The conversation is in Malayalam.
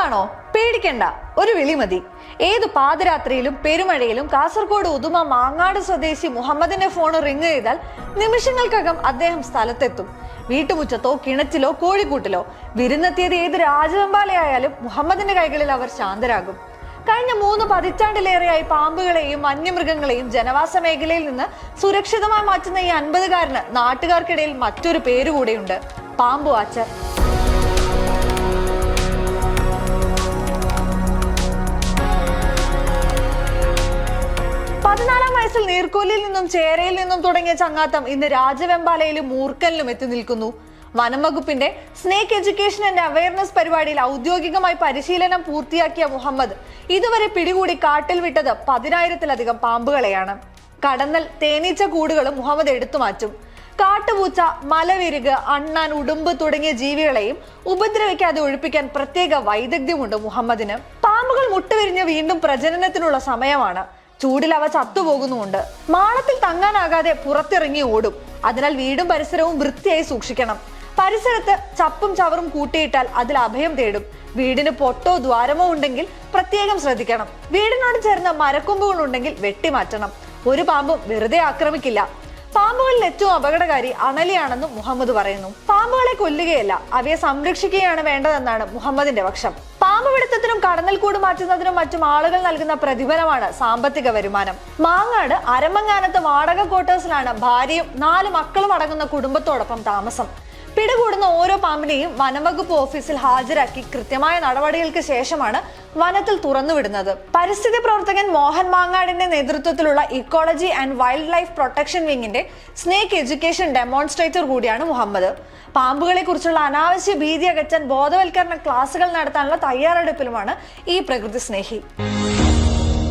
പാമ്പാണോ? പേടിക്കണ്ട, ഒരു വിളി മതി. ഏത് പാതിരാത്രിയിലും പെരുമഴയിലും കാസർഗോഡ് ഉദുമ മാങ്ങാട് സ്വദേശി മുഹമ്മദിന്റെ ഫോൺ റിങ് ചെയ്താൽ നിമിഷങ്ങൾക്കകം അദ്ദേഹം സ്ഥലത്തെത്തും. വീട്ടുമുറ്റത്തോ കിണറ്റിലോ കോഴിക്കൂട്ടിലോ വിരുന്നെത്തിയത് ഏത് രാജവെമ്പാലയായാലും മുഹമ്മദിന്റെ കൈകളിൽ അവർ ശാന്തരാകും. കഴിഞ്ഞ 3 പതിറ്റാണ്ടിലേറെയായി പാമ്പുകളെയും വന്യമൃഗങ്ങളെയും ജനവാസ മേഖലയിൽ നിന്ന് സുരക്ഷിതമായി മാറ്റുന്ന ഈ 50-കാരന് നാട്ടുകാർക്കിടയിൽ മറ്റൊരു പേരുകൂടെയുണ്ട്, പാമ്പ് വാച്ചർ. 14-ാം വയസ്സിൽ നീർക്കോലിയിൽ നിന്നും ചേരയിൽ നിന്നും തുടങ്ങിയ ചങ്ങാത്തം ഇന്ന് രാജവെമ്പാലയിലും മൂർക്കലിലും എത്തി നിൽക്കുന്നു. വനം വകുപ്പിന്റെ സ്നേക്ക് എഡ്യൂക്കേഷൻ ആൻഡ് അവയർനെസ് പരിപാടിയിൽ ഔദ്യോഗികമായി പരിശീലനം പൂർത്തിയാക്കിയ മുഹമ്മദ് ഇതുവരെ പിടികൂടി കാട്ടിൽ വിട്ടത് 10,000-ത്തിലധികം പാമ്പുകളെയാണ്. കടന്നൽ, തേനീച്ച കൂടുകളും മുഹമ്മദ് എടുത്തു മാറ്റും. കാട്ടുപൂച്ച, മലവിരുക്, അണ്ണാൻ, ഉടുമ്പ് തുടങ്ങിയ ജീവികളെയും ഉപദ്രവിക്കാതെ ഒഴിപ്പിക്കാൻ പ്രത്യേക വൈദഗ്ധ്യമുണ്ട് മുഹമ്മദിന്. പാമ്പുകൾ മുട്ടുവിരിഞ്ഞ് വീണ്ടും പ്രജനനത്തിനുള്ള സമയമാണ്. ചൂടിൽ അവ ചത്തുപോകുന്നുമുണ്ട്. മാളത്തിൽ തങ്ങാനാകാതെ പുറത്തിറങ്ങി ഓടും. അതിനാൽ വീടും പരിസരവും വൃത്തിയായി സൂക്ഷിക്കണം. പരിസരത്ത് ചപ്പും ചവറും കൂട്ടിയിട്ടാൽ അതിൽ അഭയം തേടും. വീടിന് പൊട്ടോ ദ്വാരമോ ഉണ്ടെങ്കിൽ പ്രത്യേകം ശ്രദ്ധിക്കണം. വീടിനോട് ചേർന്ന മരക്കൊമ്പുകൾ ഉണ്ടെങ്കിൽ വെട്ടിമാറ്റണം. ഒരു പാമ്പും വെറുതെ ആക്രമിക്കില്ല. പാമ്പുകളിൽ ഏറ്റവും അപകടകാരി അണലിയാണെന്നും മുഹമ്മദ് പറയുന്നു. പാമ്പുകളെ കൊല്ലുകയല്ല, അവയെ സംരക്ഷിക്കുകയാണ് വേണ്ടതെന്നാണ് മുഹമ്മദിന്റെ പക്ഷം. പാമ്പ് പിടുത്തത്തിനും കടന്നൽ കൂട് മാറ്റുന്നതിനും മറ്റും ആളുകൾ നൽകുന്ന പ്രതിഫലമാണ് സാമ്പത്തിക വരുമാനം. മാങ്ങാട് അരമങ്ങാനത്ത് വാടക ക്വാർട്ടേഴ്സിലാണ് ഭാര്യയും 4 മക്കളും അടങ്ങുന്ന കുടുംബത്തോടൊപ്പം താമസം. പിടികൂടുന്ന ഓരോ പാമ്പിനെയും വനംവകുപ്പ് ഓഫീസിൽ ഹാജരാക്കി കൃത്യമായ നടപടികൾക്ക് ശേഷമാണ് വനത്തിൽ തുറന്നുവിടുന്നത്. പരിസ്ഥിതി പ്രവർത്തകൻ മോഹൻ മാങ്ങാടിന്റെ നേതൃത്വത്തിലുള്ള ecology and wildlife protection വിങ്ങിന്റെ സ്നേക്ക് എഡ്യൂക്കേഷൻ ഡെമോൺസ്ട്രേറ്റർ കൂടിയാണ് മുഹമ്മദ്. പാമ്പുകളെ കുറിച്ചുള്ള അനാവശ്യ ഭീതി അകറ്റാൻ ബോധവൽക്കരണ ക്ലാസുകൾ നടത്താനുള്ള തയ്യാറെടുപ്പിലുമാണ് ഈ പ്രകൃതി സ്നേഹി.